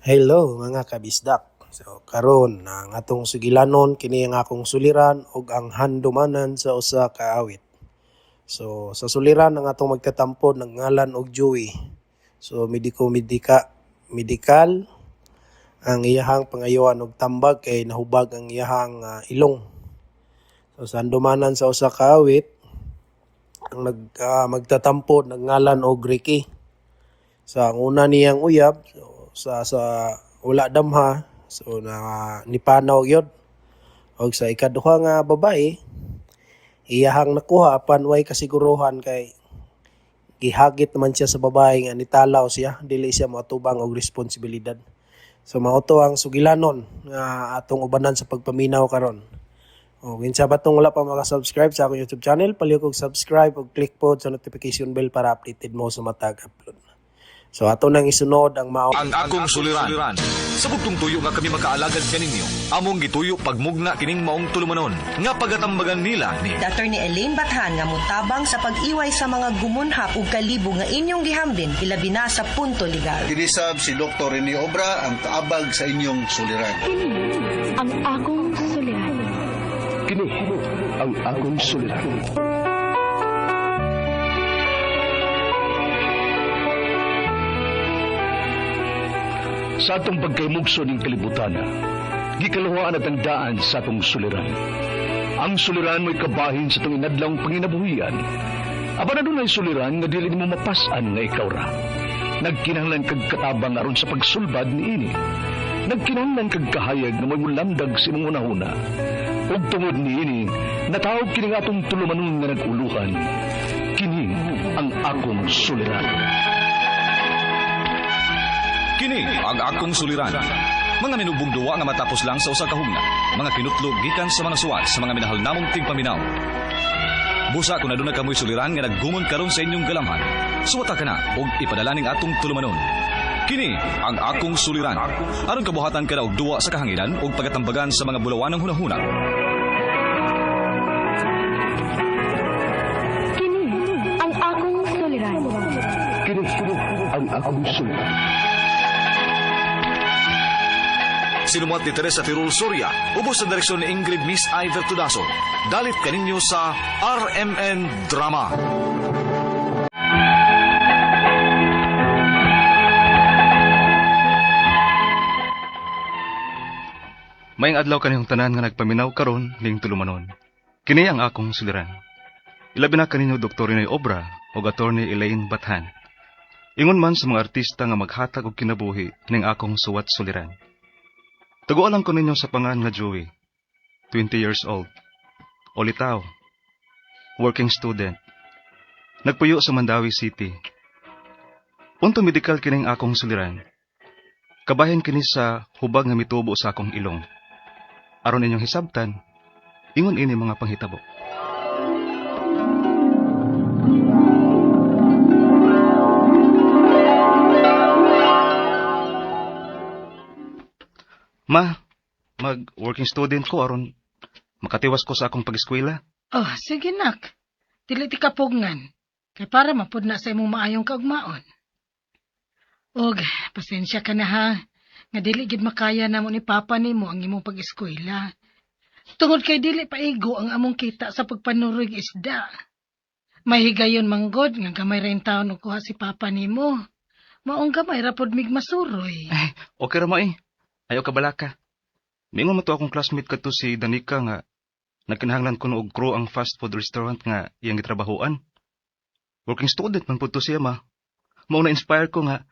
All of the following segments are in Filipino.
Hello mga kabisdak. So karon ang atong sugilanon kini ang akong suliran ug ang handumanan sa usa ka awit. So sa suliran ang atong magtatampod ng ngalan og Joey. So medikal ang iyahang pangayoan og tambag kay nahubag ang iyahang ilong. So sa handumanan sa usa ka awit ang magtatampod ng ngalan og Ricky. Sa ang una niyang uyab sa wala damha so na nipanaw gyud og sa ikaduha nga babae iyahang nakuha apan way kasiguruhan kay gihagit naman siya sa babae nga nitalaw siya dili siya moatubang og responsibilidad. So mao to ang sugilanon nga atong ubanan sa pagpaminaw karon. O kinsa ba tong wala pa maka-subscribe sa akong YouTube channel, palihog og subscribe ug click po sa notification bell para updated mo sa matag upload. So ato nang isunod ang Ang akong suliran. Sa bugtong tuyo nga kami makaalagad kaninyo, among gituyo pagmugna kining maong tulumanon nga pagatambagan nila ni Dr. ni Elaine Bathan nga mutabang sa pag-iway sa mga gumunhap ug kalibo nga inyong gihambin ilabi na sa punto legal. Kinisab si Dr. Rene Obra ang kaabag sa inyong suliran. Ang akong suliran. Kini ang akong suliran. Sa atong pagkaymugso ng kalibutan, gikalawaan at ang daan sa atong suliran. Ang suliran mo'y kabahin sa itong inadlang panginabuhian. Aba na doon ay suliran nga dili mo mapasan nga ikaw ra. Nagkinahanglan kag katabang aron sa pagsulbad ni ini. Nagkinahanglan kag kahayag na may mulamdag sa imong unahuna. Ug tungod ni ini, natawag kini nga atong tulumanon nga naguluhan. Kini ang akong suliran. Kini ang akong suliran. Mga minubong duwa nga matapos lang sa usa ka hugna. Mga kinutlog gikan sa mga suwat sa mga minahal namong tigpaminaw. Busa kung aduna kamoy suliran nga naggumon karon sa inyong galamhan. Suwata ka na og ipadala ning atong tulumanon. Kini ang akong suliran. Aron kabuhatan ka na og duwa sa kahanginan og pagatambagan sa mga bulawanang hunahuna. Kini ang akong suliran. Kini ang akong suliran. Sinumat ni Teresa Tirul Soria, ubos sa direksyon ni Ingrid Miss Iver Tudaso. Dalit kaninyo sa RMN Drama. Mayang adlaw kaniyong tanan nga nagpaminaw karon ning tulumanon. Kini ang akong suliran. Ilabi na kaninyo Dr. Rene Obra o Attorney Elaine Bathan. Ingon man sa mga artista nga maghatag og kinabuhi ning akong suwat suliran. Taguan lang ko ninyo sa pangan nga Joey, 20 years old, Olitaw, working student, nagpuyo sa Mandawi City. Punto medikal kining akong suliran. Kabahin kini sa hubag nga mitubo sa akong ilong. Aron inyong hisabtan, ingon ini mga panghitabo. Ma, mag-working student ko aron makatiwas ko sa akong pag-eskwela. Oh, sige nak. Dili ti kapugngan. Kay para mapud na sa imong maayong kaugmaon. Og, pasensya ka na ha. Nga dili gid makaya namo ni Papa nimo ang imong pag-eskwela. Tungod kay dili paigo ang among kita sa pagpanuroy isda. May higayon manggod nga gamay ra taon og kuha si Papa nimo. Maong gamay ra pod mig masuroy. Okay ra mo eh. Ayaw ka balaka. Mingon mo to akong classmate kadto si Danica nga nagkinahanglan ko og crew ang fast food restaurant nga iyang gitrabahoan. Working student man pud to siya ma. Mao na inspire ko nga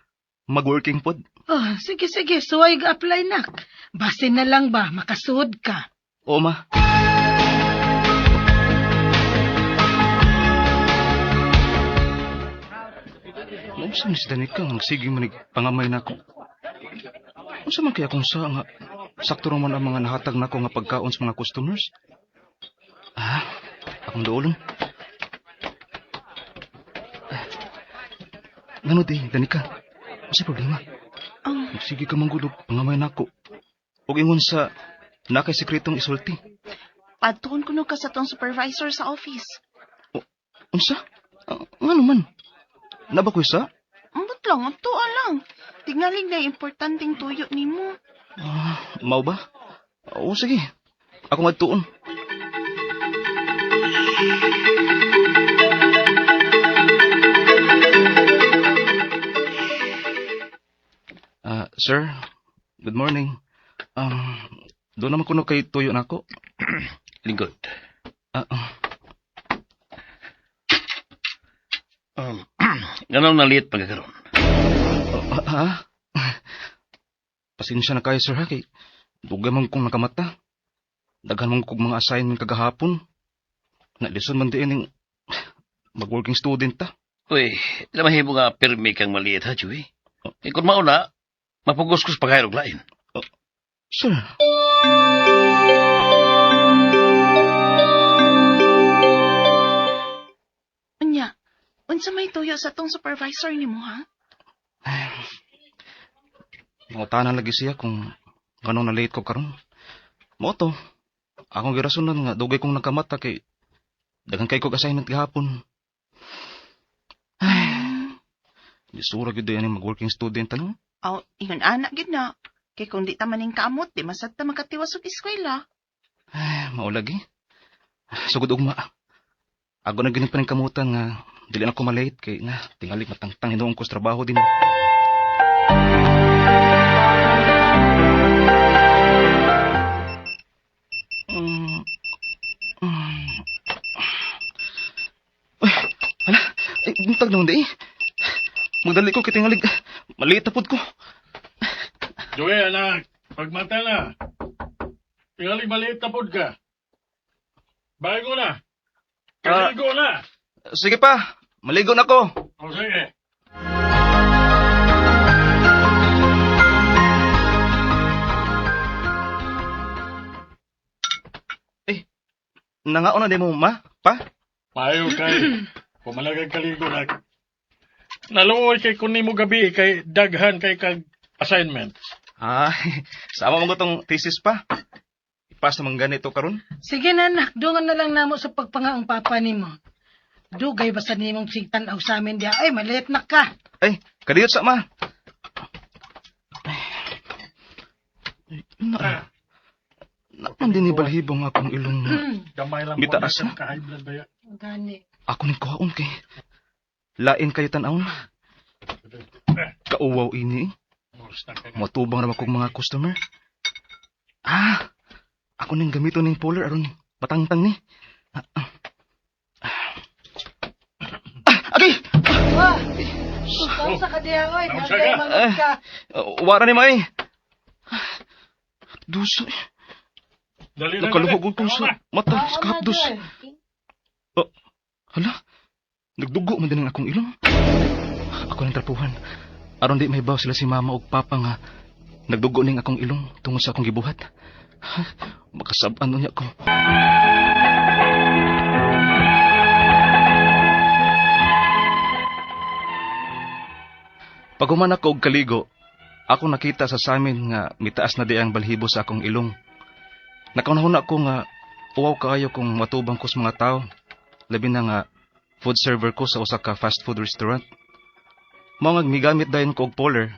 mag-working pod. Oh, sige. Suway ga-apply nak. Base na lang ba, makasuod ka. Oo ma. Mausan si Danica nga sige manig pangamay nako. Unsa man kaya kung sa nga sakto naman ang mga nahatag nako nga pagkaon sa mga customers? Akong doolon. Ngano di, Danica? Kasi problema. Sige ka manggulog, pangamay nako. Og ingon sa nakay sekretong isulti. Padtuon kuno ka sa tong supervisor sa office. Unsa? Ngano man? Nabakoy sa? Ambot lang, tuan lang. Tingaling na importanteng tuyo nimo. Mao ba? Oo, sige. Ako magtuon. Sir, good morning. Doon naman kuno kay tuyo na ako. Lingkod. Ganun na liit pagkakaroon. Pasensya na kayo, sir, ha? Kay dugay man kong nakamata. Daghan man kong mga assignment kagahapon. Nalison man din yung mag-working student ta. Uy, lamahimo nga pirmi kang maliit ha, Joey. Kung mauna, mapugos ko sa pagkairog lain. Sir. Unya, unsa may tuyo sa tong supervisor nimo ha? Mangutanan lagi siya kung ganun na late ko karon. Mo to. Akong girasunan nga dugay kong nakamata kay daghang kay kog assignment gihapon. Disura gyud yan mag-working student ano? Aw, ingon anak gid na. Kay kung di ta maning kaamot, di masad ta makatiwas og eskwela. Maulagi. Sugod ugma. Ako na ginip kamutan nga dili na ko malate kay na tingali matangtang hinuong ko sa trabaho din. Hala, buntag naman di. Magdali ko kitingalig. Maliit tapod ko. Joey, anak, pagmata na. Tingalig maliit na pod ka. Bago na. Kaligo na. Sige pa, maligo na ko. O sige. Nangaon na di mo, ma? Pa? Mayo kay. Pumalagag kaligo na. Naluoy kay kunin mo gabi kay daghan kay kag assignment. Sama mo tong thesis pa. Ipas naman ganito karon. Sige na, anak. Dungan na lang namo sa pagpangaong papa nimo. Dugay basta nimong sigtanaw sa amin diya. Ay, maliit na ka. Ay, kadiyot sa ma. Naman din ni balhibong akong ilong. Gamay lang Mitaas po na. ka high blood ba yan? Gani. Ako ning kuhaon kay. Lain kayo tanawon. Kauwaw ini. Matubang naman kong mga customer. Ako ning gamito ning polar aron patangtang ni. Okay! Ikaw sa kadiya, oy. Nagay mangod ka. Wara ni May. Duso. Nakaluhog ko sa mata sa kapdos. Hala, nagdugo man din ang akong ilong. Ako nang trapuhan. Aron di mahibaw sila si mama o papa nga nagdugo ning akong ilong tungod sa akong gibuhat. Makasab-an niya ko. Pag human ako og kaligo, ako nakita sa samin nga mitaas na di ang balhibo sa akong ilong. Nakaunahon ako nga uwaw kaayo kung matubang ko sa mga tao. Labi na nga food server ko sa usa ka fast food restaurant. Mao nga migamit dayon ko og polar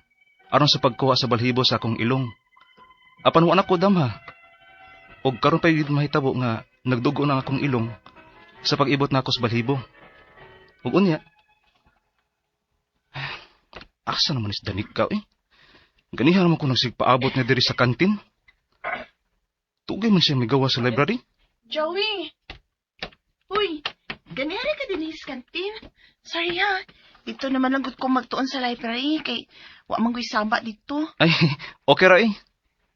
aron sa pagkuha sa balhibo sa akong ilong. Apan wa na ko damha. Og karon pa gid mahitabo nga nagdugo na akong ilong sa pag-ibot na ako sa balhibo. Ug unya, asa naman is danig ka Ganihan naman ko nagsigpaabot na diri sa kantin. Tugay man siya migawa sa library. Joey! Uy, ganyan ka din sa kantin. Sorry ha, dito naman lang gud ko magtuon sa library kay wa man ko'y saba dito. Ay, okay ra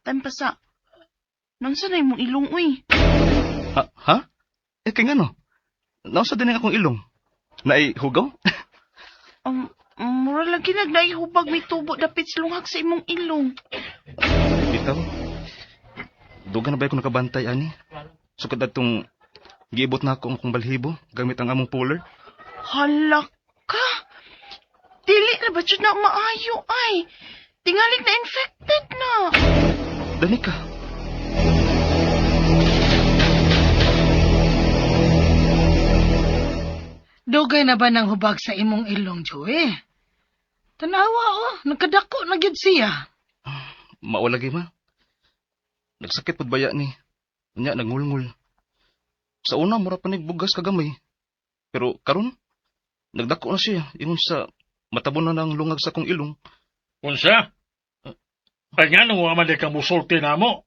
Tanpa sa, nangsa na imong ilong uy. Ha? Kay ngano? Nausa din ang akong ilong. Naihugaw? Mura lang naihubag may tubo dapit sa lunghag sa imong ilong. Bitaw. Dugan na ba ako nakabantay, ani? Sukad atong giibot na ako ang kong balhibo gamit ang among puller. Hala ka! Dili na ba dyan na maayo ay? Tingalig na infected na. Dani ka. Dugay na ba nang hubag sa imong ilong, Joey? Tanawa nagkadako na gyud siya. Maulagi ma. Nagsakit pud baya ni. Unya nagngulngul. Sa una mura pa bugas kagamay. Pero karon nagdako na siya ingon sa matabon na ng lungag sa kong ilong. Unsa? Ay nga nung waman ka musulti na mo.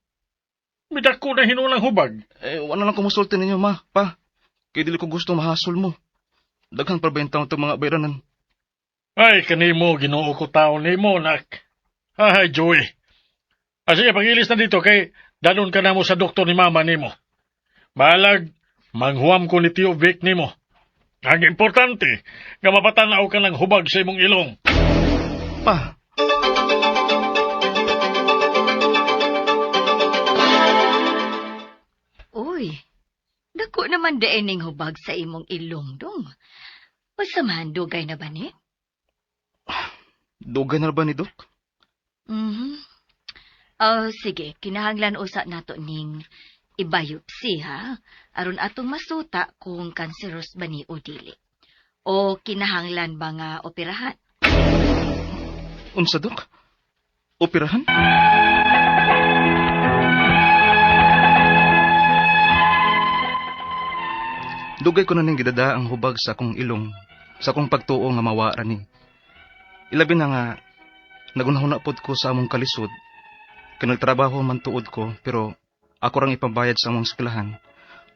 Midako na hinulang hubag. Wala lang kumusulti ninyo ma, pa. Kaya dili ko gusto mahasol mo. Daghang parbentaw itong mga bayranan. Ay, kanimo, ginoo ko tao nimo, nak. Ay, Joey. Sige, pagilis na dito kay danon ka na mo sa doktor ni mama nimo. Malag, manghuam ko ni Tio Vic nimo. Ang importante, nga mapatanaw ka ng hubag sa imong ilong. Pa. Uy, dako naman daining hubag sa imong ilong dong. Masamahan dugay na ba ni? Dugay na ba ni Dok? Sige, kinahanglan usa nato ning ibayopsi ha. Aron atong masuta kung kanseros ba ni o dili. O kinahanglan ba nga operahan? Unsa Dok? Operahan? Dugay ko na ning gidada ang hubag sa akong ilong, sa akong pagtuo nga mawara ni. Ilabi na nga, nagunahuna pod ko sa among kalisod, kinagtrabaho man tuod ko, pero ako rang ipambayad sa among eskwelahan,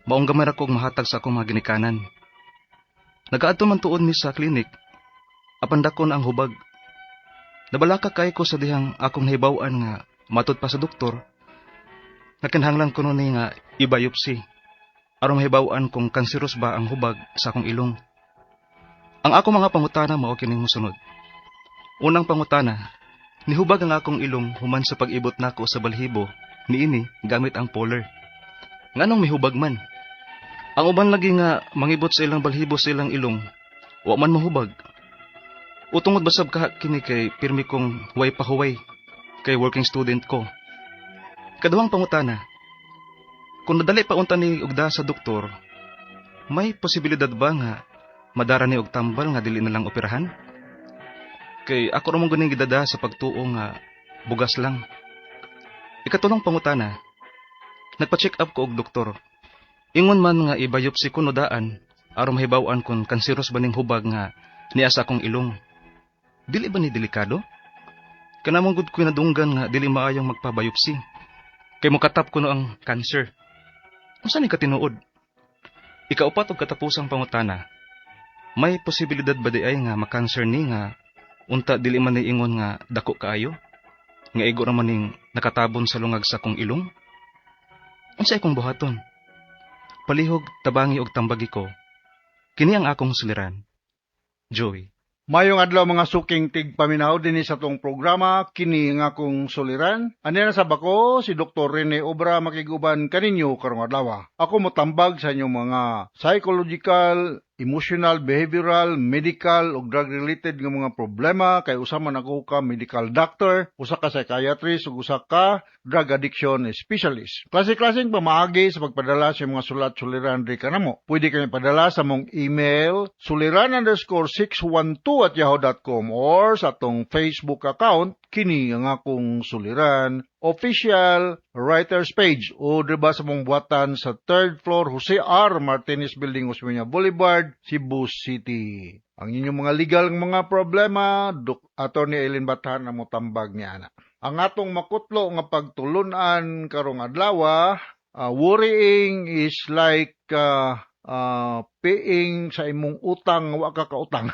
maong gamay ra kog mahatag sa akong mga ginikanan. Nagaadto man tuod mi sa klinik, apan dako na ang hubag. Nabalaka kay ko sa dihang akong nahibaw-an nga matud pa sa doktor, nga kinahanglan ko nun nga ibayopsi. Aron mahibaw-an kung kanseros ba ang hubag sa akong ilong. Ang ako mga pangutana mao kining mosunod. Unang pangutana, nihubag ang akong ilong human sa pag-ibot nako sa balhibo niini gamit ang polar. Nganong mihubag man? Ang uban lagi nga mangibot sa ilang balhibo sa ilang ilong, wa man mahubag. Utungod basab ka kini kay pirmi kong huway pahuway kay working student ko. Kaduhang pangutana, kung nadali pa unta ni ugda sa doktor, may posibilidad ba nga madara ni og tambal nga dili na lang operahan? Kay ako ramong ganing gidada sa pagtuo nga bugas lang. Ikatulong pangutana, nagpa-check up ko og doktor. Ingon man nga ibayopsi ko no daan aron mahibaw-an kung kanseros ba ning hubag nga niya sa akong ilong. Dili ba ni delikado? Kanamong gud ko nadunggan nga dili maayong magpabayopsi. Kay mokatap ko no ang cancer. Unsa ni katinuod? Ikaupat og katapusang pangutana. May posibilidad ba di ay nga makanser ni nga unta dili man ni ingon nga dako kaayo? Nga igo ra man ning nakatabon sa lungag sa kong ilong? Unsay akong buhaton? Palihog tabangi og tambagi ko. Kini ang akong suliran. Joey. Mayong adlaw mga suking tigpaminaw din sa tong programa, kini nga akong suliran. Ani na sa bako, si Dr. Rene Obra makiguban kaninyo karong adlaw. Ako motambag sa inyong mga psychological, emotional, behavioral, medical ug drug-related nga mga problema kay usa man ako ka medical doctor, usa ka psychiatrist ug usa ka drug addiction specialist. Klase-klaseng pamaagi sa pagpadala sa mga sulat-suliran di kanamo. Pwede kami padala sa mong email suliran_612@yahoo.com or sa atong Facebook account kini ang akong suliran official writers page o diba sa mong buhatan sa 3rd floor Jose R. Martinez Building, Osmeña Boulevard, Cebu City. Ang inyong mga legal mga problema, Attorney Eileen Bathan ang motambag niya na. Ang atong makutlo nga pagtulunan karong adlaw, worrying is like paying sa imong utang wa ka kautang.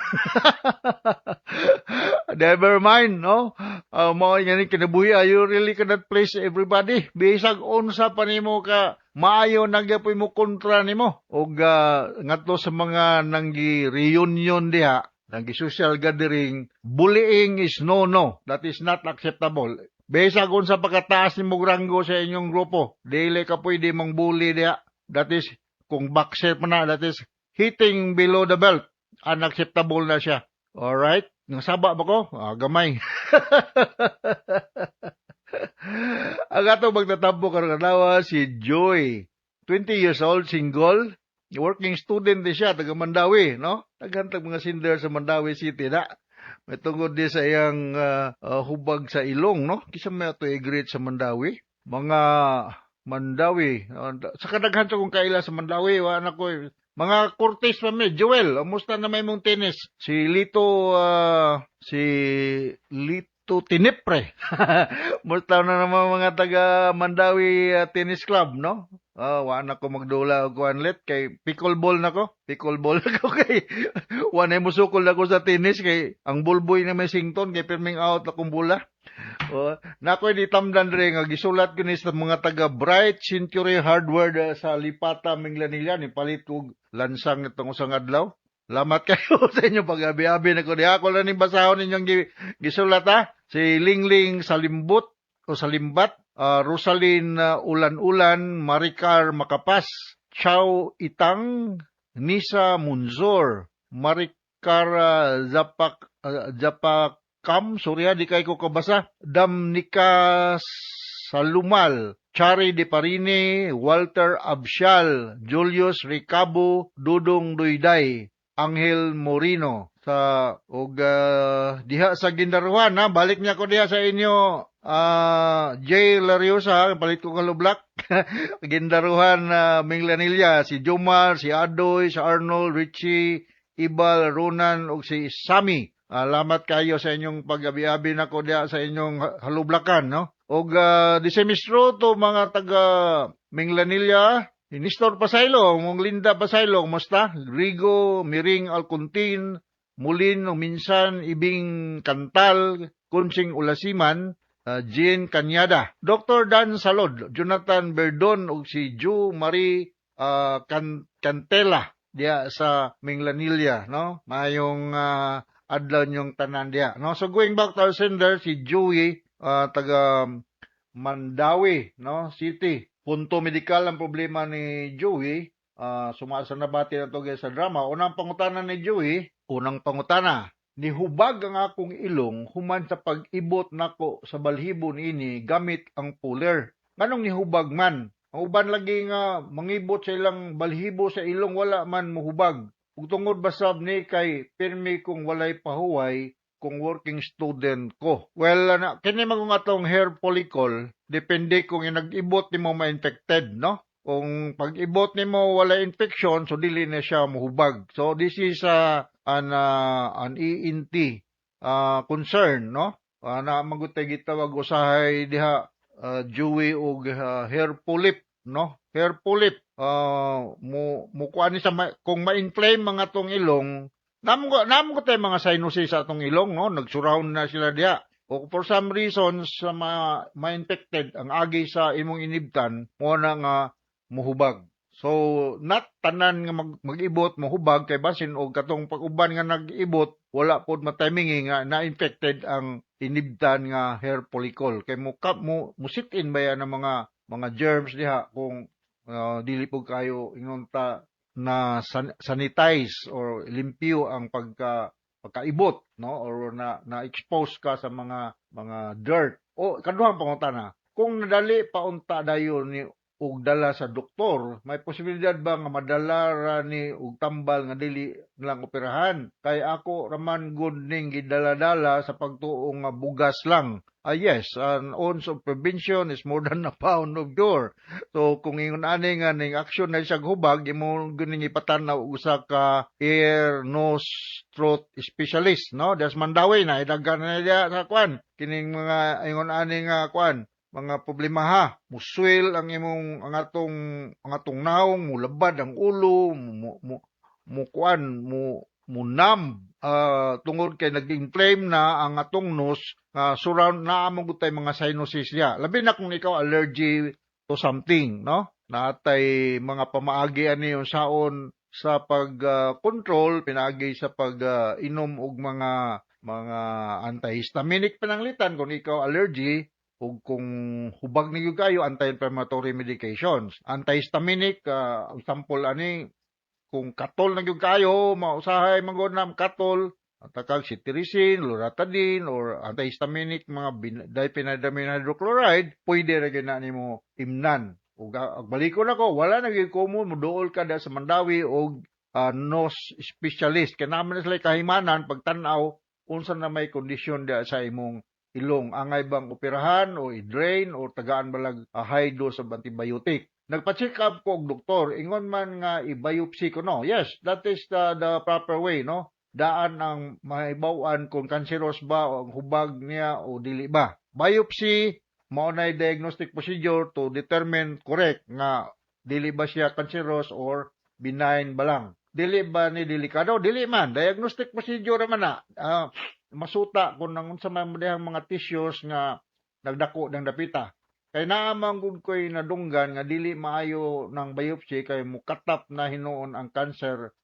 Never mind, no? Mao nga ni kinabuhi, you really cannot please everybody. Bisag unsa pa nimo ka maayo nagyapoy mo kontra nimo. Og ngadto sa mga nanggi reunion diha, nanggi social gathering, bullying is no. That is not acceptable. Bisag unsa pagkataas nimo ranggo sa inyong grupo, dili ka pwede mang bully diha. That is kung boxer pa na, that is hitting below the belt. Unacceptable na siya. Alright? Nasaba ba ko? Gamay. Ang ato magtatampo karong adlaw si Joy. 20 years old, single. Working student din siya, taga Mandawi, no? Taghantag mga sinder sa Mandawi City na. may tungod di sa iyang hubag sa ilong, no? Kisa may ato i-greet sa Mandawi. Mga Mandawi. Sa kadaghan sa kong kaila sa Mandawi, anak ko, mga Cortez pa may, Joel, musta na may mong tennis? Si Lito Tinipre. Musta na naman mga taga Mandawi Tennis Club, no? Wala ko magdula og kuanlet kay pickleball nako. Pickleball nako kay wala mo sukol nako sa tennis kay ang bulboy na may sington kay perming out akong bola. Nakoy di tamdan dre nga gisulat ko ni sa mga taga Bright Century Hardware sa Lipata Minglanilla ni palit og lansang itong usang adlaw. Lamat kayo sa inyo pag-abi-abi na ko. Di ako lang yung basahon ninyong gisulat ha. Si Lingling Salimbut o Salimbat, Rosalyn Ulan-Ulan, Maricar Makapas, Chow Itang, Nisa Munzor, Maricar Japakam, sorry di kay ko kabasa, Damnika Salumal, Chari De Parine, Walter Absyal, Julius Ricabo, Dudong Duyday, Angel Morino sa diha sa Gindaruhan ha, balik niya ko diha sa inyo Jay Lariosa, palit ko kalublak Gindaruhan Minglanilla, si Jomar, si Adoy, si Arnold, Richie, Ibal, Ronan ug si Sammy. Alamat kayo sa inyong pag-abi-abi na ko diha sa inyong halublakan, no? Og di semestro to mga taga Minglanilla, Nestor Pasailong, mong Linda Pasailong, musta? Rigo, Miring Alcontin, Mulin, minsan, Ibing Kantal, Kunsing Ulasiman, Jean Kanyada, Dr. Dan Salod, Jonathan Berdon, ug si Ju Marie Cantela, diya sa Minglanilla, no? Mayong adlaw niyong tanan diya, no? So going back to our sender, si Joey, taga Mandawi, no? City. Punto medikal ang problema ni Joey. Sumasa na bati na to sa drama. Unang pangutana ni Joey, unang pangutana, nihubag ang akong ilong human sa pag-ibot nako sa balhibo niini gamit ang puller. Nganong nihubag man? Ang uban lagi nga mangibot sa ilang balhibo sa ilong wala man muhubag. Ug tungod basab ni kay pirmi kung walay pahuway kung working student ko. Well, kini magong atong hair follicle, depende kung nag-ibot nimo ma-infected, no? Kung pag-ibot nimo wala infection, so dili na siya muhubag. So this is an ENT concern, no? Na magutay gitawag usahay diha Joey og hair polyp, no? Hair polyp mo kuan sa kung ma-inflame mga tong ilong, namo ko tay mga sinuses sa atong ilong, no? Nag-surround na sila diha. O for some reasons sa ma-infected ang agi sa imong inibtan mo na nga muhubag. So not tanan nga mag-ibot muhubag kay basin og katong pag-uban nga nag-ibot wala pod matimingi nga na-infected ang inibtan nga hair follicle kay mo sit-in ba yan ang mga germs diha kung dili po kayo ingon ta na sanitize or limpyo ang pagkaibot, no, or na expose ka sa mga dirt. O kaduhang pangutana, kung nadali paunta dayon ni og dala sa doktor, may posibilidad ba nga madala ra ni og tambal nga dili lang operahan? Kay ako raman good ning gidala-dala sa pagtuo nga bugas lang. Yes, an ounce of prevention is more than a pound of cure. So kung ingon ani nga ning action na siya hubag, imo guning ipatanaw usa ka ear, nose, throat specialist, no? Das Mandawi na idagan na diya sa kwan. Kining mga ingon ani nga kwan, mga problema ha, muswil ang imong ang atong naong, mulabad ang ulo, munam tungod kay nag-inflame na ang atong nose, surround na among gutay mga sinuses niya. Labi na kung ikaw allergy to something, no? Natay mga pamaagi ani yung saon sa pag-control, pinaagi sa pag-inom og mga antihistaminic pananglitan kung ikaw allergy. O kung hubag niyo kayo, anti-inflammatory medications. Antihistaminic, sample ani, kung katol na yung kayo, mausahay manggod na katol, takag cetirizine, loratadine, or antihistaminic, mga diphenhydramine hydrochloride, pwede rin na mo imnan. O baliko na ko, wala naging common, muduol ka da sa Mandawi o nose specialist. Kaya naman na sila kahimanan, pagtanaw, unsa na may kondisyon dia sa imong ilong. Angay bang operahan o i-drain o tagaan balag high dose of antibiotic. Nagpa-check up ko og doktor, ingon man nga i-biopsy ko no. Yes, that is the proper way, no. Daan ang mahibaw-an kung cancerous ba o ang hubag niya o dili ba. Biopsy mao nay diagnostic procedure to determine correct nga dili ba siya cancerous or benign ba lang. Dili ba ni delikado? Dili man. Diagnostic procedure man na. Masuta kung nang unsa man dihang mga tissues nga nagdako ng dapita. Kay naamang gud ko'y nadunggan nga dili maayo ng biopsy kay mukatap na hinuon ang cancer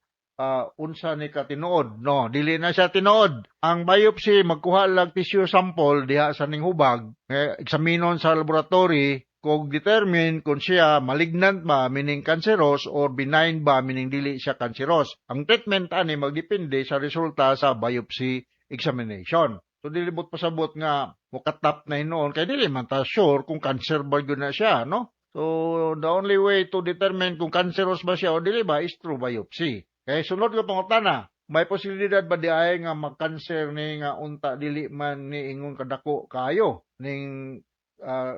unsa ni ka tinuod. No, dili na siya tinuod. Ang biopsy magkuha lang tissue sample diha sa ning hubag, eksaminon sa laboratory kung determine kung siya malignant ba meaning cancerous or benign ba meaning dili siya cancerous. Ang treatment ani magdepende sa resulta sa biopsy examination. So dilibot pasabot nga mukatap na hinuon kay dili man ta sure kung cancer ba gyud na siya, no? So the only way to determine kung cancerous ba siya o dili ba is through biopsy. Kay sunod ko pangutana, may posibilidad ba di ay nga mag-cancer ni nga unta dili man ni ingon kadako kayo ning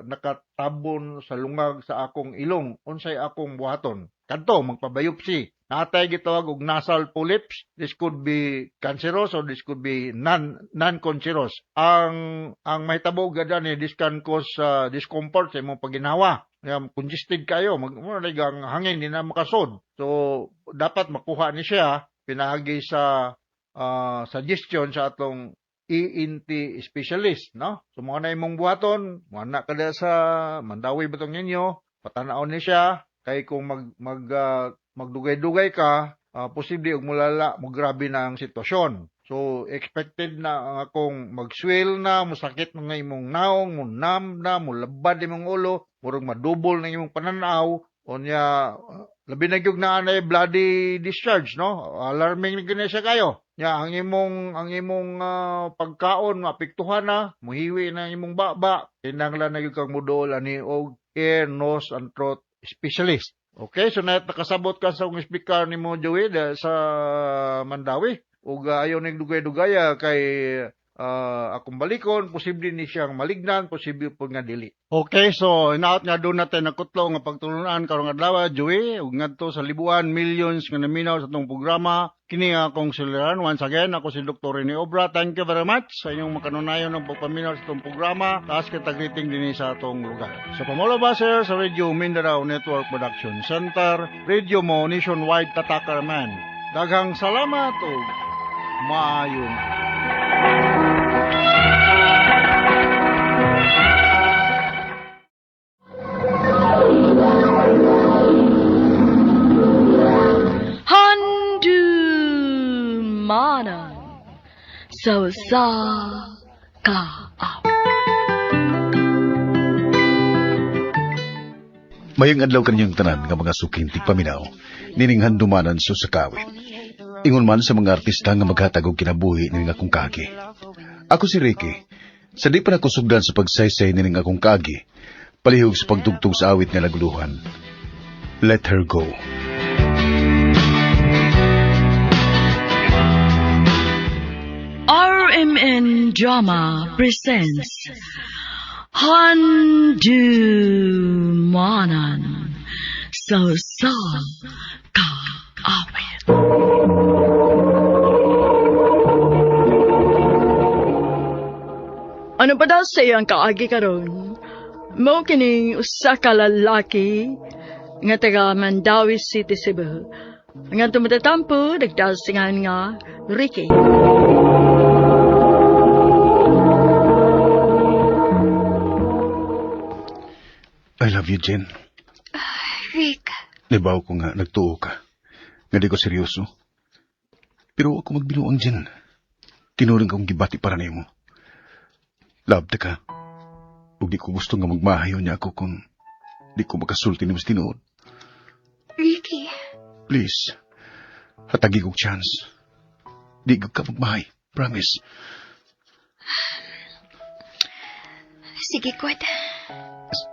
nakatabon sa lungag sa akong ilong unsay akong buhaton? Kadto magpa-biopsy. Natay gitawag og nasal polyps. This could be cancerous or this could be non-cancerous. Ang mahitabo gada ni this can cause discomfort sa imong paginawa. Congested kayo, ang hangin di na makasod. So dapat makuha ni siya pinagi sa suggestion sa atong ENT specialist, no? So mga na imong buhaton, mana kada sa Mandawi batong ninyo, patanaon ni siya kay kung magdugay-dugay ka, posible og mulala, mo grabe na ang sitwasyon. So expected na ang akong mag-swell na, musakit na nga imong naong, mo numb na, mo labad imong ulo, murag madubol na imong pananaw, onya labi na gyud na anay bloody discharge, no? Alarming ni gani siya kayo. Ya ang imong pagkaon maapektuhan na, muhiwi na imong baba, kinahanglan na gyud kang muduol ani og ear, nose and throat specialist. Okay, so nakasabot ka sa akong speaker ni mo Joey sa Mandawi. Ug ayaw nagdugay-dugaya kay akong balikon, posible ni siyang malignan, posible po nga dili. Okay, so inaot nga doon natin ang kutlo nga pagtulunan karong adlaw, Joey, ug ngadto sa libuan, millions nga naminaw sa itong programa. Kini akong suliran. Once again, ako si Dr. Rene Obra. Thank you very much sa inyong makanunayon ng pagpaminaw sa itong programa. Taas kita greeting din sa itong lugar. Sa Pamulo Baser sa Radio Mindanao Network Production Center, Radio mo nationwide Tatakarman. Daghang salamat o maayong. Mana so sa ka. Mayang adlaw kanyang tanan nga mga suking tigpaminaw, nining handumanan so sa kawit. Ingon man sa mga artista nga maghatag og kinabuhi nining akong kagi. Ako si Ricky. Sa di pa nakusugdan sa pagsaysay nining akong kagi, palihog sa pagtugtog sa awit nga naguluhan. Let Her Go. RMN Drama presents Handumanan so sa ka awit. Ano ba daw sa iyang kaagi karon? Mao kining usa ka lalaki nga taga Mandawi City, Cebu. Nga tumatatampo nagdasingan nga Ricky. I love you, Jen. Rick. Nibaw ko nga nagtuo ka. Nga di ko seryoso. Pero ako magbinuang, Jen. Tinuring kong gibati para nimo. Love ka. Ug di ko gusto nga magmahayo niya ako kung di ko makasulti ni mas tinuod. Ricky. Please. Hatagi kong chance. Di ka magmahay. Promise. Sige, Kwad.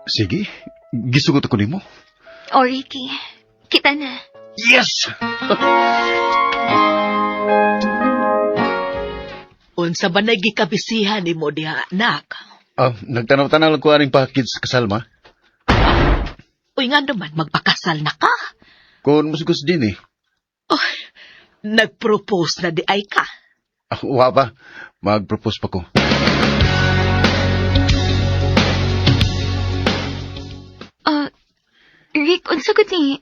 Sige. Gisugot ako nimo. O, Ricky. Kita na. Yes! Unsa ba nagikabisihan ni mo diha, anak? Nagtanaw-tanaw lang ko aning package sa kasal, ma. Uy nga naman, magpakasal na ka. Kung masigos din eh. Nag-propose na di ay ka. Wa pa. Mag-propose pa ko. Rick, unsa gud ni?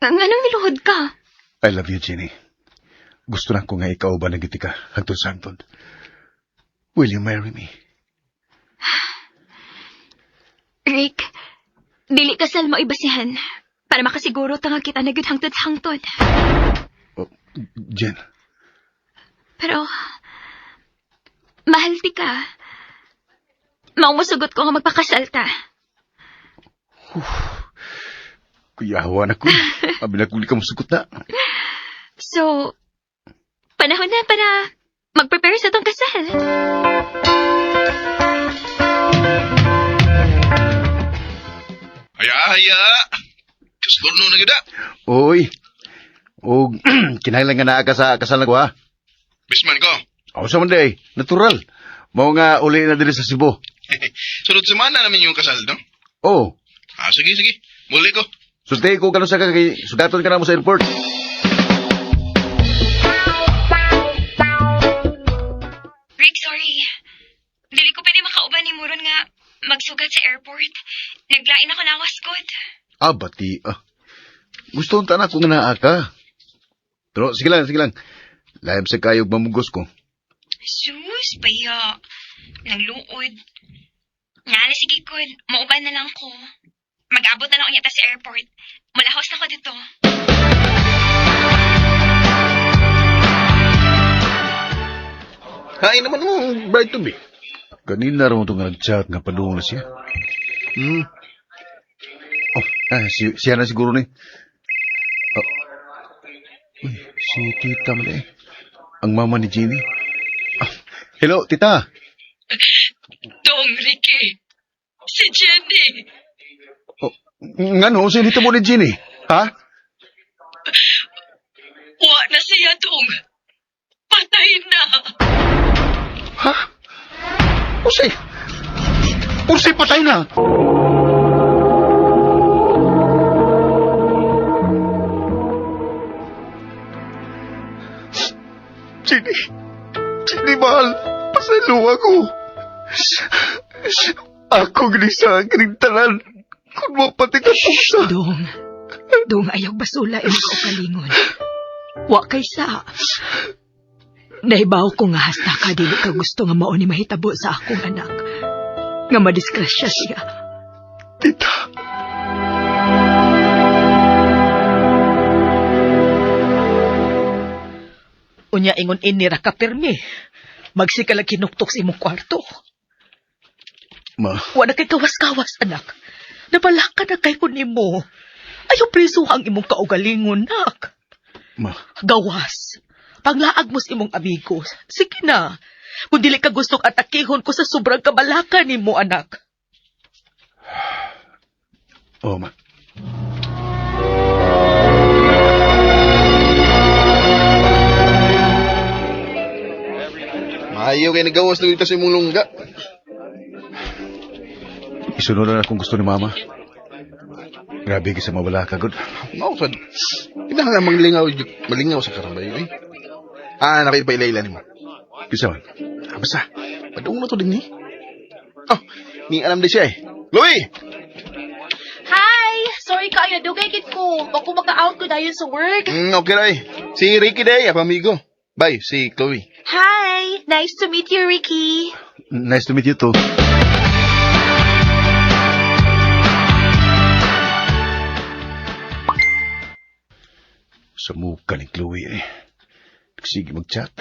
Nganong niluhod ka? I love you, Jenny. Gusto na ko nga ikaw ba nagiti ka hangtod sa hangtod. Will you marry me? Rick, dili kasal mo ibasihan para makasiguro ta nga kita na gyud hangtod sa hangtod. Jen. Pero mahal ti ka. Mao mosugot ko nga magpakasal ta. Kuyawan ako. Abi na kung di ka masugot na. So, panahon na para mag-prepare sa tong kasal. Haya. Kasigurno na gida. Oy. O, kinahanglan nga naa ka sa kasal na ko, ha? Bisman ko. O, sa manday. Natural. Mao nga uli na diri sa Cebu. Sunod semana namin yung kasal, no? Oo. Sige. Muli ko. Sultay ko kano sa kay sudaton ka na mo sa airport. Rick, sorry. Dili ko pwede makauban ni Muron nga magsugat sa airport. Naglain ako na waskot. Bati. Gusto unta na ko nga naa ka. Pero sige lang. Laib sa kayog mamugos ko. Sus, baya. Nagluod. Nga, sige ko. Mauban na lang ko. Mag-abot na lang unyata sa airport. Malahos na ko dito. Hain naman mo, bright to be. Kanina raw ito nga nag-chat nga padung na siya. Siya na siguro ni. Si tita mali. Ang mama ni Jenny. Hello, tita. Dong, Ricky. Si Jenny. Ngano, sinita mo ni Jenny? Ha? Wa na siya, Dong. Patay na. Ha? Usay patay na. Jenny, mahal. Pasalo ako. Ako ginisa, ginintalan. Kung mapati ka pusa. Dong, ayaw basula imo ka kalingon. Wa kaysa. Naibaw ko nga hasta ka dili ka gusto nga mao ni mahitabo sa akong anak. Nga madiskrasya siya. Tita. Unya ingon inira ka pirmi. Magsikalag kinuktok sa imong kwarto. Ma. Wala kay kawas-kawas, anak. Nabalaka na kay kunin mo. Ayaw preso ang imong kaugalingon, nak. Ma. Gawas. Panglaag mo sa imong amigos. Sige na. Kung dili ka gustong atakihon ko sa sobrang kabalaka ni mo, anak. Oo, ma. Maayo kayo nagawas na dito sa imong lungga. Isunod na kung gusto ni mama. Grabe ka sa mawala ka, good. Mausad. Kinahanglan malingaw sa karambay, eh. Nakipailaylan mo. Kisa man? Basta, padung na to din ni. Ni alam din siya eh. Louie! Hi! Sorry ka, dugay kit ko. Bako maka-out ko dayon sa work. Okay na eh. Si Ricky day, ako amigo. Bye, si Chloe. Hi! Nice to meet you, Ricky. Nice to meet you too. Sa muka ni Chloe eh. Sige mag-chat.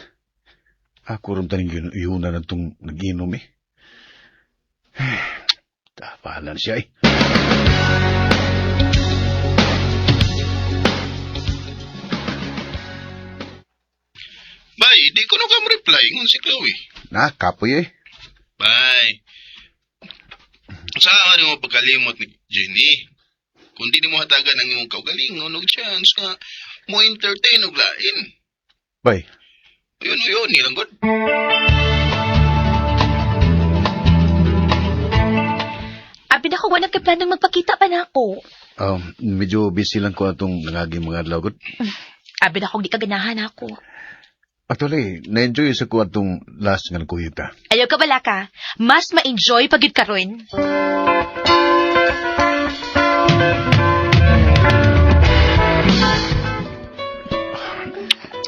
Ako rin taning yun na itong nag-inom eh. Tapalan siya eh. Bye, di ko na ka reply ngun si Chloe. Kapoy eh. Bye. Saan mo pagkalimot ni Jenny? Kung di mo hatagan ang imong kaugalingon, no chance nga mo entertain og lain. Bye. Yun, nilang good. Abi na ko, wala ka planong magpakita pa na ako. Medyo busy lang ko atong nangaging mga adlaw gud. Abi na ko, di ka ganahan ako. Actually, na-enjoy sa ko atong last nga kuyita. Ayaw ka bala ka. Mas ma-enjoy pagid karon.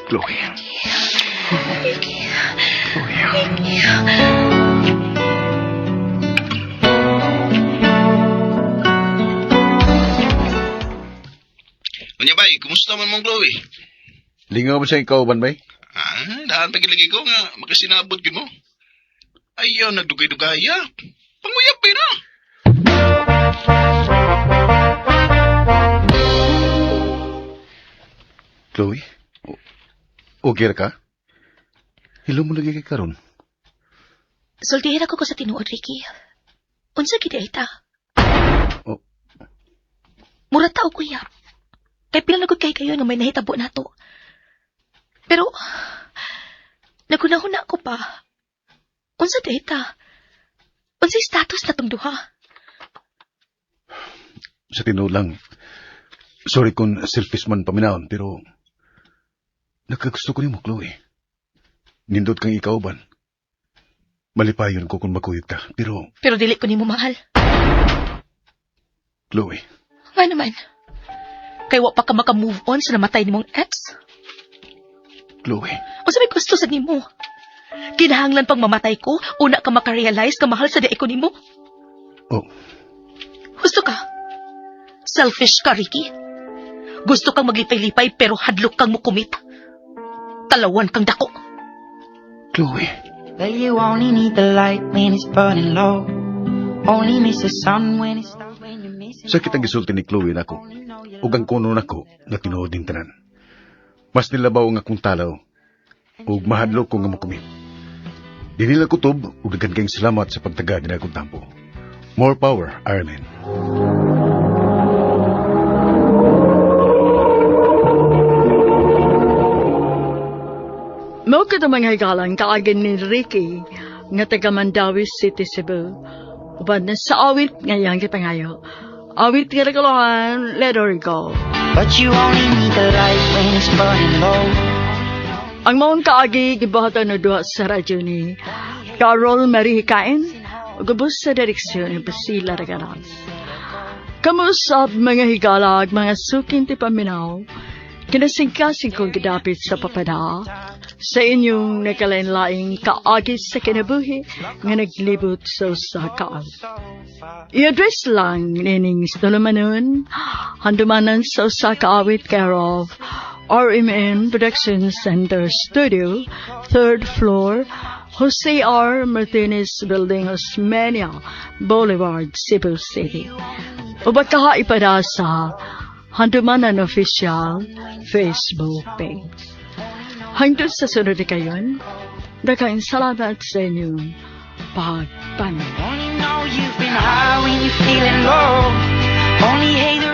Chloe. Unya bay, kumusta man mong Chloe? Lingaw mo sa ikaw, ban bay? Daan pagilagi ko nga, makasinabot gid mo. Ayaw, nagdugay-dugaya. Panguyap pa na. Chloe? Okay ra ka? Hilo mo lagi kay karon. Sultihin ako ko sa tinuod, Ricky. Unsa gid ay ta? Oh. Mura tao kuya. Kay pila na gud kay kayo nga may nahitabo nato. Pero nagunahuna ko pa. Unsa day ta? Unsa status natong duha? Sa tinuod lang, sorry kung selfish man paminahon, pero nagkagusto ko nimo, Chloe. Nindot kang ikaw ban. Malipayon ko kung makuyot ka, pero... Pero dili ko nimo mahal. Chloe. Nga naman. Kay wa pa ka maka-move on sa namatay nimong ex? Chloe. Unsa may gusto sa nimo? Kinahanglan pang mamatay ko, una ka makarealize ka mahal sa di ko nimo? Oh. Gusto ka? Selfish ka, Ricky. Gusto kang maglipay-lipay pero hadlok kang mukumit. Talawan kang dako. Chloe. Well, you only need the light when it's burning low. Only miss the sun when it's dark when you miss it. Sakit ang gisulti ni Chloe nako. Ug ang kuno nako nga tinuod din tanan. Mas nilabaw nga kung talaw. Ug mahadlok ko nga makumit. Dinila kutob ug daghan kayong salamat sa pagtaga din akong tampo. More power, Ireland. Mao ka mga higalang kaagin ni Ricky nga taga Mandawi City, Cebu. Uban na sa awit ngayang kipangayo. Awit nga nagalohan, let her go. But you only need the light when it's burning low. Ang maong kaagi gibahatan na duha sa radyo ni Carol Marie Hikain ug gubos sa direksyon ni Priscilla Raganas. Kamusap mga higalag, mga suking ti paminaw, kinasingkasing kong gidapit sa papada sa inyong nakalain-laing kaagi sa kinabuhi nga naglibot sa usakaan. I-address lang nining Solomonon, handumanan sa usakaawit care of RMN Production Center Studio, 3rd floor, Jose R. Martinez Building, Osmeña Boulevard, Cebu City. Ubat kaha ipada sa Handumanan Official Facebook page. Hanggang sa sunod na kayon, daghang salamat sa inyong pagpanood. Only know you've been high when you're feeling low. Only hate the